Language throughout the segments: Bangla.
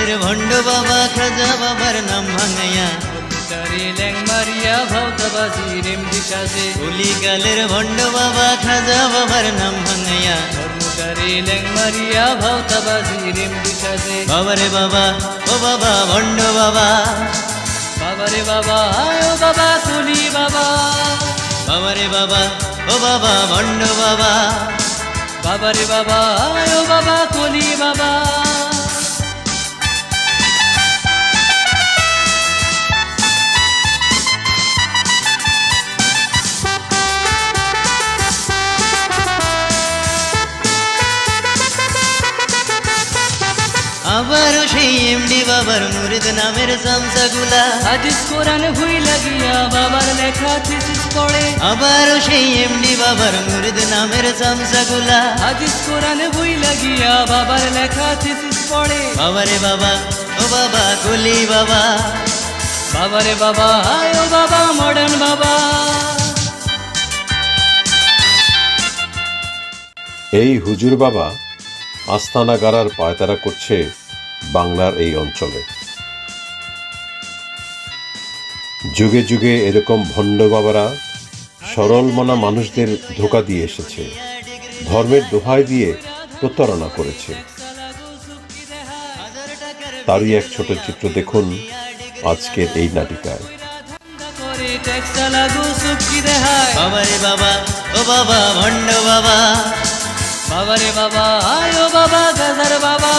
গালের ভণ্ড বাবা খাজা বাবার নাম ভাঙাইয়া তারি ল্যাং মারিয়া ভাওতাবাজি রেমডি সাজে কুলি গালের ভণ্ড বাবা খাজা বাবার নাম ভাঙাইয়া ধর্মকারী ল্যাং মারিয়া ভাওতাবাজি রেমডি সাজে বাবারে বাবা ও বাবা ভণ্ড বাবা বাবারে বাবা ও বাবা কুলি বাবা বাবারে বাবা ও বাবা ভণ্ড বাবা বাবারে বাবা ও বাবা কুলি বাবা আবারও সেই এমডি বাবার মুরিদ নামের সামসাগুলা হাদিস কোরআন ভুই লাগিয়া বাবার লেখা থিসিস পড়ে আবারও সেই এমডি বাবার মুরিদ নামের সামসাগুলা হাদিস কোরআন ভুই লাগিয়া বাবার লেখা থিসিস পড়ে বাবারে বাবা ও বাবা কুলি বাবা বাবারে বাবা ও বাবা মডার্ন বাবা এই হুজুর বাবা আস্তানা গাড়ার পায়তারা করছে বাংলার এই অঞ্চলে। যুগে যুগে এরকম ভণ্ড বাবারা সরল মনা মানুষদের ধোঁকা দিয়ে এসেছে, ধর্মের দোহাই দিয়ে প্রতারণা করেছে। তারই এক ছোট চিত্র দেখুন আজকের এই নাটিকায়। বাবারে বাবা ও বাবা ভণ্ড বাবা বাবারে বাবা ও বাবা গাজার বাবা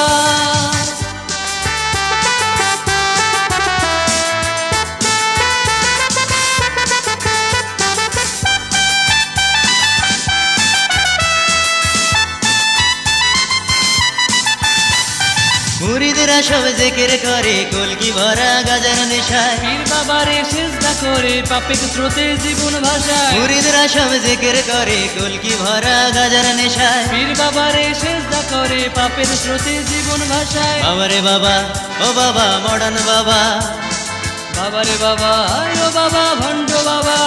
মুরিদরা সব জিকির করে কলকি ভরা গাজার নেশায় পীর বাবারে সিজদা করে পাপের স্রোতে জীবন ভাষায় মুরিদরা সব জিকির করে কলকি ভরা গাজার নেশায় পীর বাবারে সিজদা করে পাপের স্রোতে জীবন ভাষায় বাবারে বাবা ও বাবা মডার্ন বাবা বাবারে বাবা ও বাবা ভণ্ড বাবা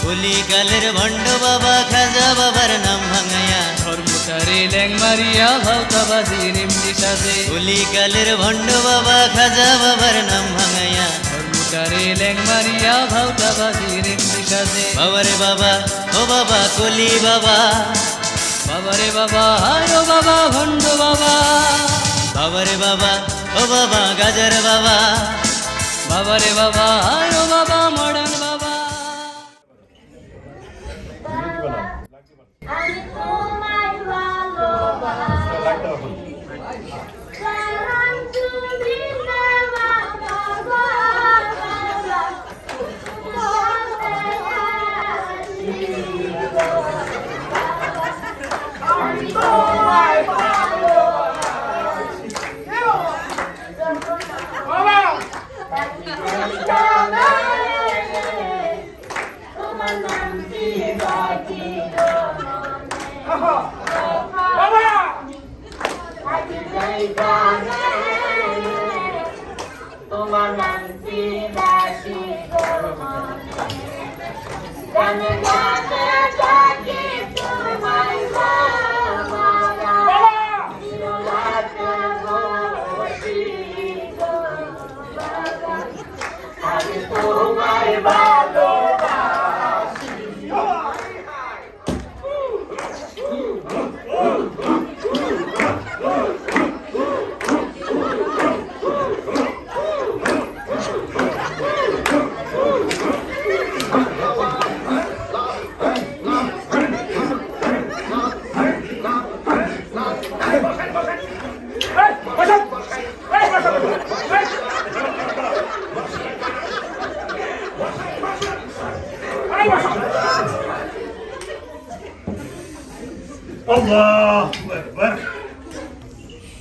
কুলি গালের ভণ্ড বাবা খাজা বাবার নাম ভাঙাইয়া ধর্মকারী ল্যাং মারিয়া ভাওতাবাজি রেমডি সাজে কুলি গালের ভণ্ড বাবা খাজা বাবার নাম ভাঙাইয়া ধর্মকারী ল্যাং মারিয়া ভাওতাবাজি রেমডি সাজে বাবারে বাবা ও বাবা কুলি বাবা বাবারে বাবা ও বাবা ভণ্ড বাবা বাবারে বাবা ও বাবা গাজার বাবা বাবারে বাবা ও বাবা মডার্ন বাবা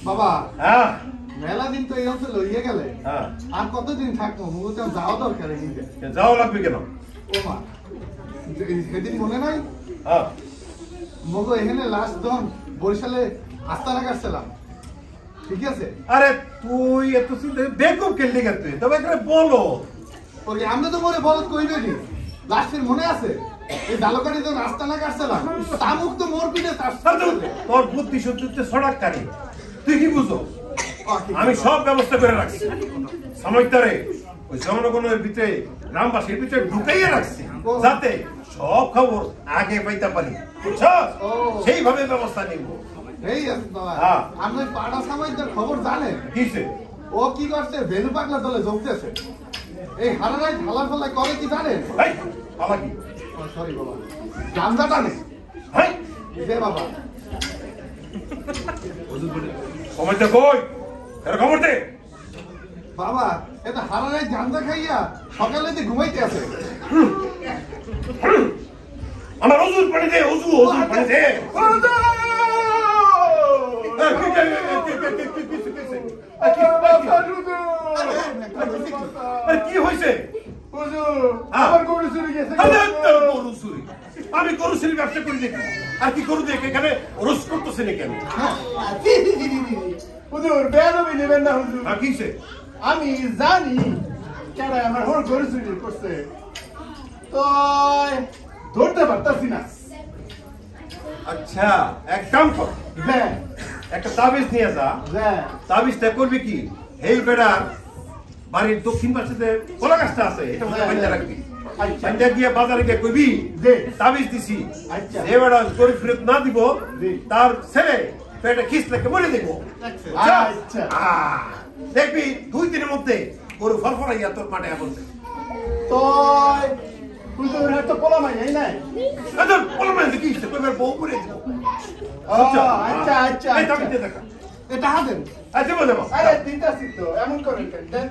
বাবা হ্যাঁ মেলা দিন তো এই অঞ্চলে লইয়ে গেলে আর কতদিন থাকবো মুগতে যাওয়া দরকার এদিকে যাওয়া লাগবে কেন ও মা সেদিন মনে নাই মগো এখানে লাস্ট ধন বরিশালে আস্তানা কাটছিলাম ঠিক আছে আরে তুই এত চিন্তা দেখো কেলি তুই তবে এখানে বলো ওকে আমরা তো মনে বলত কইবে নি লাস্টের মনে আছে এই দালকারি তো আস্তানা কাটছিলাম তামুক তো মোর পিঠে তার তোর বুদ্ধি সত্যি ছড়াকারী তুই কি বুঝো আমি সব ব্যবস্থা করে রাখছি সাময়িকতারে ওই জনগণের ভিতরে গ্রামবাসীর ভিতরে ঢুকাইয়া রাখছি যাতে সব খবর আগে পাইতে পারি বুঝছো সেইভাবে ব্যবস্থা নিব এই আছে বাবা হ্যাঁ আপনি পাড়া সামাইদের খবর জানেন কিসে ও কি করছে ভেনু পাগলা দলে যোগতেছে এই হারারাই ঢালা ফেলা করে কি জানেন এই বাবা কি সরি বাবা গামজা টানে হাই দে বাবা সময়টা কই এর খবর দে বাবা এটা হারারাই গামজা খাইয়া সকালে যে ঘুমাইতে আছে আমার ওজুর পানি দে ওজু পানি দে কি হয়েছে আমি গরু চুরি ব্যবসা করি দেখি আর কি গরু দেখে এখানে রোজ করতেছে না কেন হুজুর বেয়াদবি নেবেন না হুজুর আর কিসে আমি জানি কেন আমার হল গরু চুরি করছে তো ধরতে পারতাছি না আচ্ছা এক কাম কর একটা তাবিজ নিয়ে যা তাবিজটা করবি কি হেল বেড়ার বাড়ির দক্ষিণ পাশে যে কলা গাছটা আছে এটা মধ্যে বান্ধা রাখবি বান্ধা দিয়ে বাজারে গিয়ে কইবি যে তাবিজ দিছি যে বেড়া গরিব ফেরত না দিব তার ছেলে পেটে খিস লেগে মরে দেবো দেখবি 2 দিনের মধ্যে গরু ফরফরাইয়া তোর মাঠে বলছে তো হুজুর এত পোলা মাই নাই আচ্ছা পোলা মাই কি কইবার বউ করে দিব আচ্ছা আচ্ছা এই তাবিজ দে দেখা এটা হাতেন আচ্ছা দেবো আরে দিতাছি তো এমন করেন কেন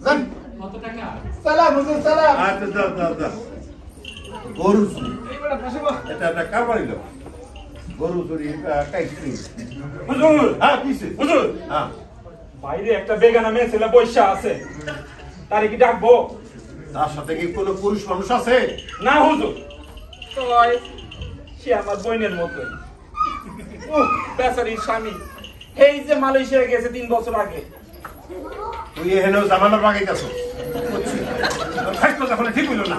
জান কত টাকা সালাম হুজুর সালাম আচ্ছা যা গরু চুরি এটা একটা কারবারি লোক গরু চুরি কাইছি হুজুর হ্যাঁ কিসে হুজুর হ্যাঁ বাইরে একটা বেগানা মেয়ে ছেলে বৈশা আছে তারে কি ডাকবো তার সাথে কি কোনো পুরুষ মানুষ আছে না হুজুর তো সে আমার বোনের মতোই বেচারির স্বামী এই যে মালয়েশিয়া গেছে 3 বছর আগে তুই এখানে জামানার বাগে গেছো যখন ঠিক হইল না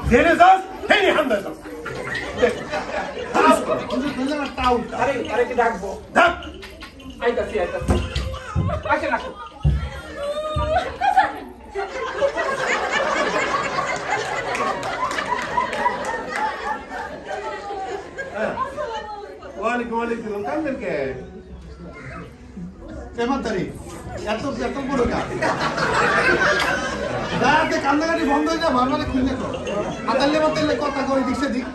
জেনে যাস সেই হামদা যাস আরে কি ডাকবো আইতাছি আসেন আসেন ওয়ালাইকুম ওয়ালাইকুম কান্দেন কে কেমাতারি এত এত বড় কাজ রাতে কান্দাকাটি বন্ধ হয়ে যাবে মানে খুলে তো আতালে মাতালে কথা কই দিছে দিক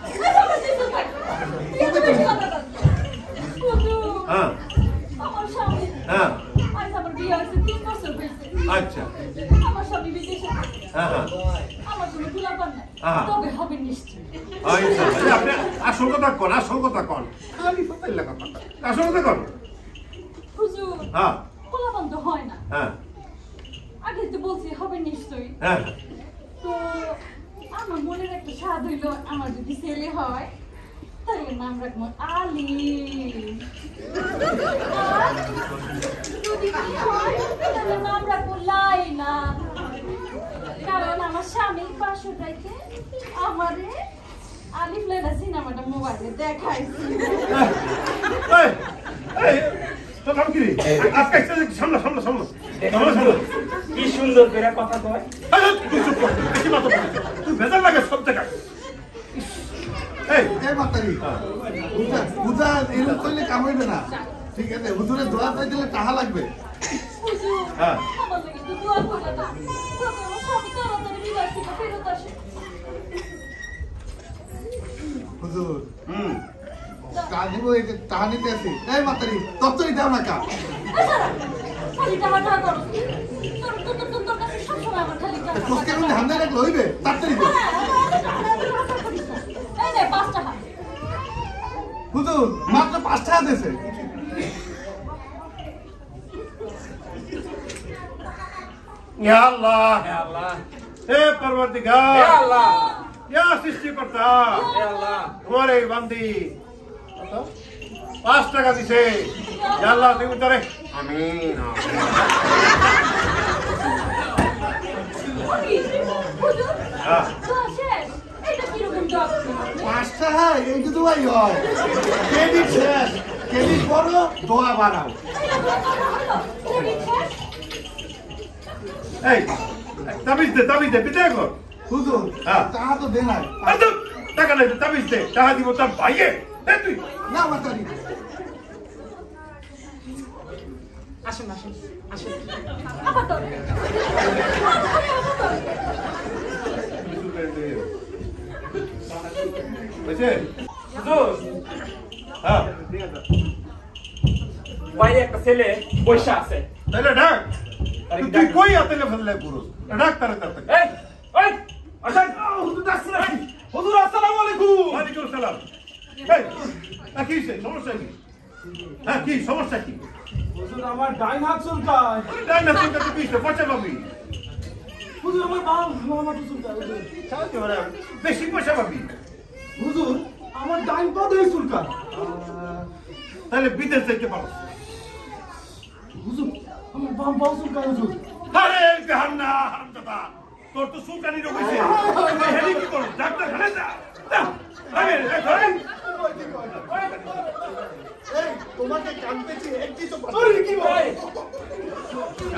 হ্যাঁ আমার স্বামী হ্যাঁ আজ আমার বিয়ে হয়েছে 3 বছর হয়েছে আচ্ছা আমার স্বামী বিদেশে হ্যাঁ আমার কোনো দুলাভাই নাই তবে হবে নিশ্চয় আচ্ছা আপনি আসল কথা কোন খালি ফতাইলা কথা আসল কথা কোন হুজুর হ্যাঁ দুলাভাই তো হয় না হ্যাঁ আগে তো বলছি হবে নিশ্চয় হ্যাঁ তো আমার মনের একটা স্বাদ হইল আমার যদি ছেলে হয় তাহলে নাম রাখবো আলী যদি কি হয় তাহলে নাম রাখবো লাইলা কারণ আমার স্বামী 500 টাকায় আমারে আলিফ লাইলা সিনেমাটা মোবাইলে দেখাইছে তো নাম কি আজকে সামনে কি সুন্দর করে কথা কয় তুই বেজার লাগে সব জায়গায় এই মাতারি পূজা এরকম করলে কাম হইবে না ঠিক আছে হুজুরের দোয়া চাই দিলে টাকা লাগবে হুজুর হ্যাঁ আমার লাগি তো দোয়া করে না তবে আমার স্বামী তাড়াতাড়ি বিদেশ থেকে ফেরত আসে হুজুর কাজিব এই টাকা নিতে আসি এই মাতারি তত্ত্বই দাও না কা খালি টাকা না করো তোর কাছে সবসময় আমার খালি টাকা তোকে আমি হামদা রাখলে হইবে তাড়াতাড়ি দে এই নে 5 টাকা হুজুর মাত্র 5 টাকা দিয়েছে ইয়া আল্লাহ হে আল্লাহ হে পরবর্তীগার হে আল্লাহ ইয়া সৃষ্টিকর্তা হে আল্লাহ তোমার এই বান্দি 5 টাকা দিছে ইয়া আল্লাহ তুমি তারে আমিন হুজুর হ্যাঁ দোয়া শেষ এটা কি রকম দোয়া 5 টাকা এই তো দোয়াই হয় ক্রেডিট শেষ কেবি করো দোয়া বানাও এই তাবিজ দে বিদায় কর হুজুর টাকা তো দে নাই টাকা নাই তাবিজ দে টাকা দিব তার ভাইয়ে তুই না মাতারি আসেন আসেন আসেন আপাতত বুঝছেন হুজুর হ্যাঁ বাইরে একটা ছেলে বৈশা আছে তাহলে ডাক তুই কই আতেলে ফেললে পুরুষ ডাক তারে তাতে এই ওই আসেন হুজুর ডাকছেন হুজুর আসসালামু আলাইকুম ওয়ালাইকুম সালাম এই কি সমস্যা কি হ্যাঁ কি সমস্যা কি হুজুর আমার ডাইন হাত চুলকায় ডাইন হাত চুলকায় তুই পয়সা পাবি হুজুর আমার বাম হাত চুলকায় বেশি পয়সা পাবি হুজুর আমার ডাইন পা ধরে চুলকায় তাহলে বিদেশ যেতে পারো হুজুর আমার বাম পা চুলকায় হুজুর আরে বেহান্না হারামজাদা তোর তো সুলকানি রোগ হইছে হেলি কি করো ডাক্তার খানে যা তোমাকে কাঁদতেছি একটি তো কি ভাই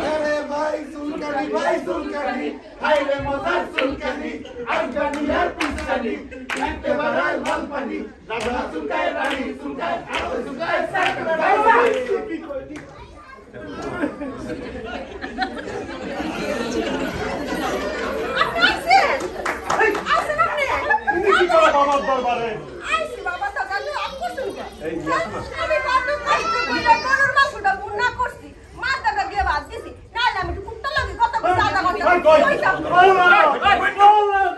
আরে ভাই সুলকানি হাই রে মজার সুলকানি আফগানি আর পিস্তানি একেবারে লাল পানি রাজা সুলকায় রানী সুলকায় আর সুলকায় তুমি কি করো বাবার দরবারে আইছি বাবা সকালে আপু শুনকে এই আমি বাবা খাইতে কইরা গরুর মাংসটা বুনা করছি মাথাটা দিয়ে ভাত দিছি নাইলে আমি একটু কুত্তা লাগি কত কইছা আদা ঘন্টা কইছা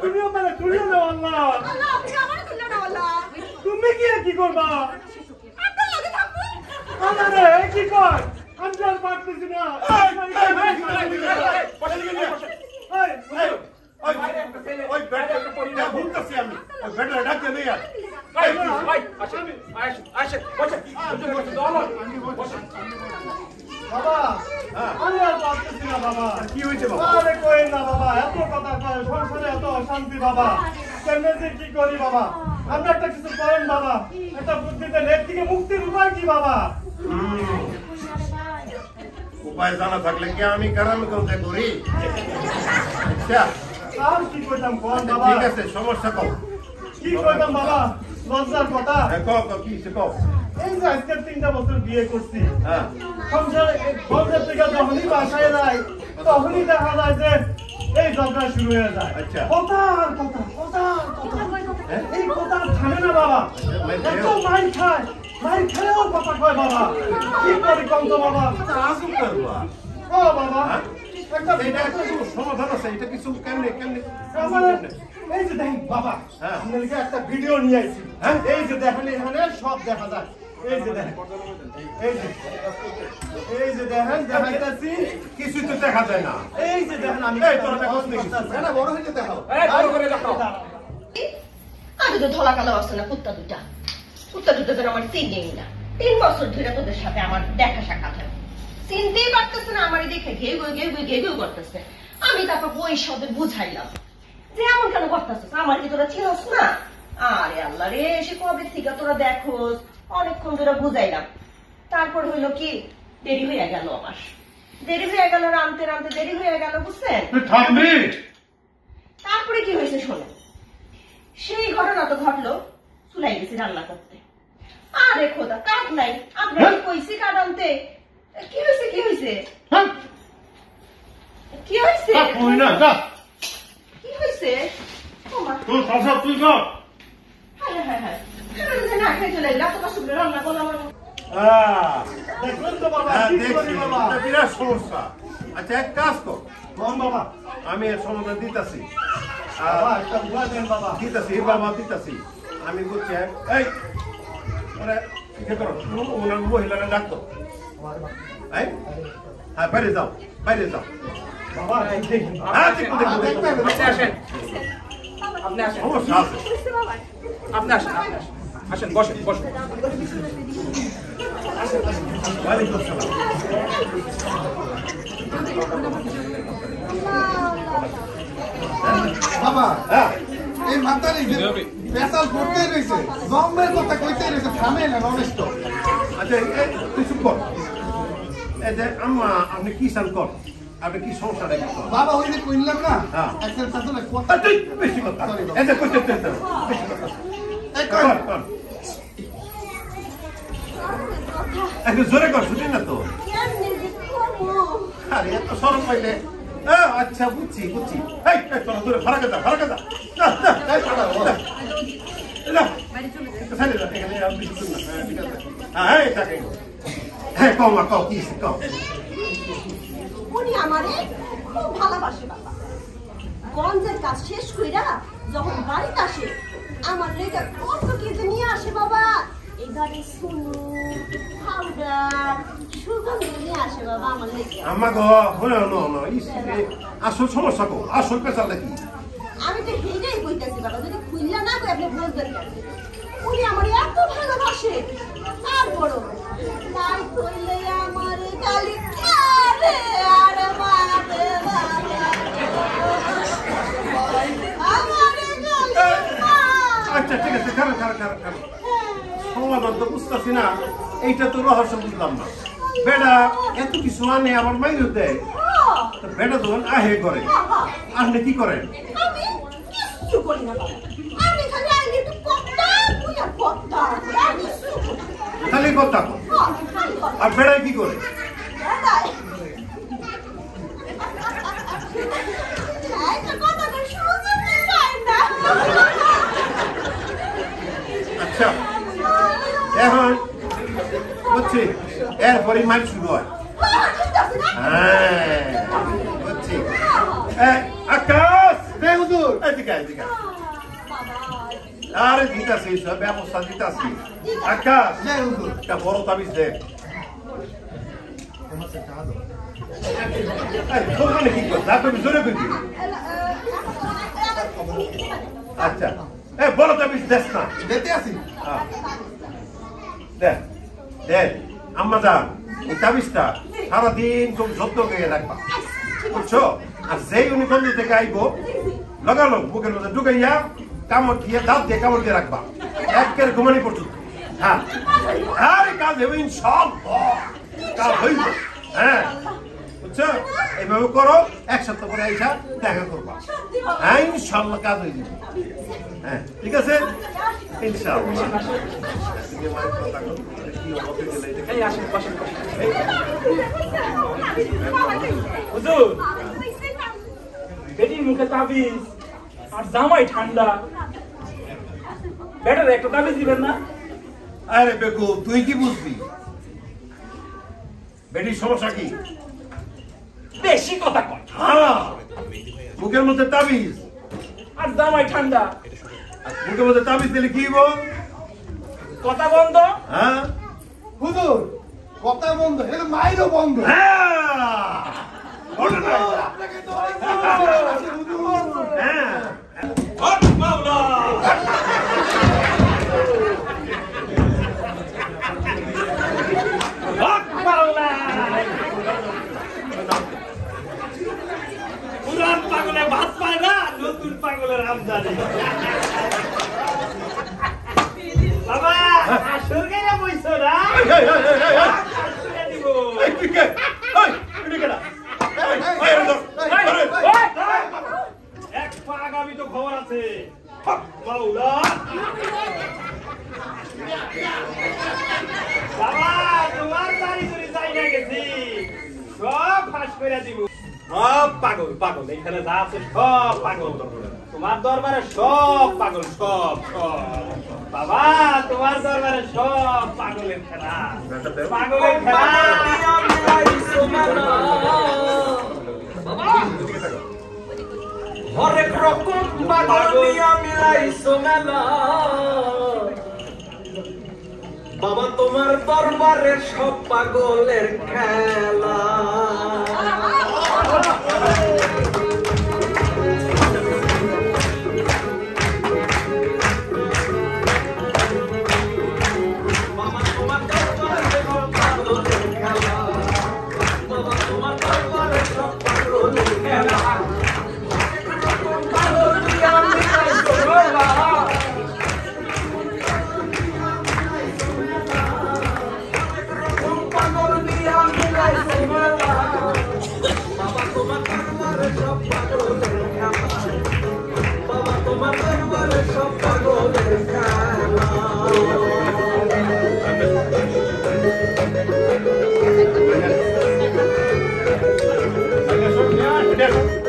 তুমিও মানে তুমিও না আল্লাহ আল্লাহ আপনি আমার তুলে না আল্লাহ তুমি কি করবা আপনার লাগে থাকবো আরে কি কর আমি আর পারতেছি না ওই ব্যাটা ভুলতেছি আমি ওই ব্যাটা ডাকতে নেই আর বাবা আমি আর পারতেছি না বাবা কি হয়েছে বাবা আরে কই না বাবা এত কথা কয় সংসারে এত অশান্তি বাবা কেমনে যে কি করি বাবা আপনি একটা কিছু করেন বাবা একটা বুদ্ধিতে নেট থেকে মুক্তির উপায় কি বাবা উপায় জানা থাকলে কি আমি কারামি করতে করি আচ্ছা আর কি করতাম কোন বাবা ঠিক আছে সমস্যা কও কি করতাম বাবা লজ্জার কথা কও কি সে কও এই যে আজকে 3টা বছর বিয়ে করছি হ্যাঁ সংসার থেকে যখনই বাসায় যাই তখনই দেখা যায় যে এই ঝগড়া শুরু হয়ে যায় আচ্ছা। কথা এই কথা থামে না বাবা এত মাইর খায়ও কথা কয় বাবা কি করি কম তো বাবা আসুন করবা ও বাবা একটা এটা কিছু সমাধান আছে এটা কিছু কেমনে আমার এই যে দেখেন বাবা হ্যাঁ। আপনাদেরকে একটা ভিডিও নিয়ে আইছি হ্যাঁ এই যে দেখেন এখানে সব দেখা যায় এই যে দেখেন এই যে দেখেন দেখাইতাছি কিছু তো দেখা যায় না এই যে দেখেন আমি এই তোরা দেখা দেখি না বড় হয়ে দেখাও বড় করে দেখাও আমি তো ধলা কালো আছে না কুত্তা দুটা যেন আমার চিনেই না 3 বছর ধরে তোদের সাথে আমার দেখা সাক্ষাৎ হয় চিনতেই পারতেছে না আমার দেখে ঘেউ করতেছে আমি তারপর ওই সবে বুঝাইলাম যে এমন কেন করতেছিস আমার কি তোরা চিনস না আরে আল্লাহ রে সে কবে থেকে তোরা দেখোস অনেকক্ষণ ধরে বুঝাইলাম তারপর হইলো কি দেরি হয়ে গেল আমার রামতে দেরি হয়ে গেল বুঝছেন তারপরে কি হয়েছে শোনো সেই ঘটনা তো ঘটলো চুলাই গেছি রান্না করতে আরে খোদা কাঠ নাই আপনাকে কইছি কাঠ আনতে কি হয়েছে কি হয়েছে না খাই চলে এলাম তো কষ্ট করে রান্না করলাম দেখুন তো বাবা কি করি বাবা বিরাট সমস্যা আচ্ছা এক কাজ কর কোন বাবা আমি এর সমাধান দিতাছি বাবা একটা উপায় দেন বাবা দিতাছি আমি বলছি এই ওরা কি করো ওনার মহিলারা ডাকতো হ্যাঁ বাইরে যাও বাবা হ্যাঁ দেখুন আসেন আপনি আসেন সমস্যা আছে আপনি আসেন আসেন বসেন ওয়ালাইকুম আসসালাম বাবা হ্যাঁ এই মাতারি পেশাল করতেই রয়েছে জম্বের কথা কইতেই রয়েছে থামে না রমেশ তো আচ্ছা তুই চুপ কর এই যে আম্মা আপনি কি চান কর আপনি কি সমস্যাটা কি বাবা ওই যে কইলাম না হ্যাঁ আজকাল সাথে কথা তুই বেশি কথা এই যে কইতে বেশি কথা এই কর একটু জোরে কর শুনি না তো আরে এত সরম পাইলে আচ্ছা বুঝছি এই চলো দূরে ফারাকে যা এই পাড়া না সাইলে যা এখানে আমি কিছু না ঠিক আছে হ্যাঁ এই টাকা কও কি কও উনি আমারে খুব ভালোবাসে বাবা গঞ্জের কাজ শেষ কইরা যখন বাড়িতে আসে আমার লেগে কত কিছু নিয়ে আসে বাবা এবারে শুনু পাউডার সুগন্ধি নিয়ে আসে বাবা আমার লেগে আম্মা গো no আসল সমস্যা গো আসল পেশালটা কি আমি তো হেডেই কইতাছি বাবা যদি খুইলা না কই আপনি বুঝবেন না উনি আমার এত ভালোবাসে আর বড় তাই কইলে আমার গালি আরে আরে মারে আচ্ছা ঠিক আছে খারাপ সমাধান তো বুঝতেছি না এইটা তো রহস্য বুঝলাম না বেটা এত কিছু আনে আমার মাইরে দেয় বেটা তখন আহে করে আপনি কি করেন আমি কিছু করি না বাবা আমি খালি আইলে তো কথা খালি কথা আর বেড়ায় কি করে আচ্ছা এখন বুঝছি এরপরে মাইক শুরু হয় হ্যাঁ বুঝছি আকাশ হুজুর এদিকে আরে দিতাছি সব ব্যবস্থা দিতাছি আকাশ একটা বড় তাবিজ দে দোকানে কি কর তারপর জোরে করবি আচ্ছা বড় তাবিজ দেশ না দেখতে আসি দেখ আম্মা যান এই তাবিজটা সারাদিন খুব যত্ন করে রাখবা বুঝছো আর যেই উনি বন্ধু থেকে আইবো লাগালো বুকের মধ্যে ঢুকাইয়া কামড় দিয়ে দাঁত দিয়ে কামড় দিয়ে রাখবা একের ঘুমানি পর্যন্ত হ্যাঁ আরে কাজ হবে ইনশাআল্লাহ কাজ হইব হ্যাঁ বুঝছো এইভাবে করো এক সপ্তাহ পরে আইসা দেখা করবা হ্যাঁ ইনশাআল্লাহ কাজ হয়ে যাবে হ্যাঁ ঠিক আছে ইনশাআল্লাহ হুজুর বেটির মুখে তাবিজ আর জামাই ঠান্ডা বেটার একটা তাবিজ দিবেন না আরে বেগু তুই কি বুঝবি বেটির সমস্যা কি বেশি কথা কয় হ্যাঁ মুখের মধ্যে তাবিজ আর জামাই ঠান্ডা মুখের মধ্যে তাবিজ দিলে কি হইব কথা বন্ধ হ্যাঁ হুজুর কথা বন্ধ এটা মাইরও বন্ধ আপনাকে তো পুরান পাগলে ভাত পায় না নতুন পাগলের আমদানি বাবা আসর গাইয়া বইছো না এক পা আগামী তো খবর আছে মাওলা বাবা তোমার বাড়ি চুরি যাই না গেছি সব ফাঁস করে দিব সব পাগল পাগল এখানে যা আছে সব পাগল তোমার দরবারে সব পাগল সব সব বাবা তোমার দরবারে সব পাগলের খেলা পাগলের খেলা হরেক রকম পাগল নিয়া মিলাইছো মেলা বাবা তোমার দরবারে সব পাগলের খেলা ওইটা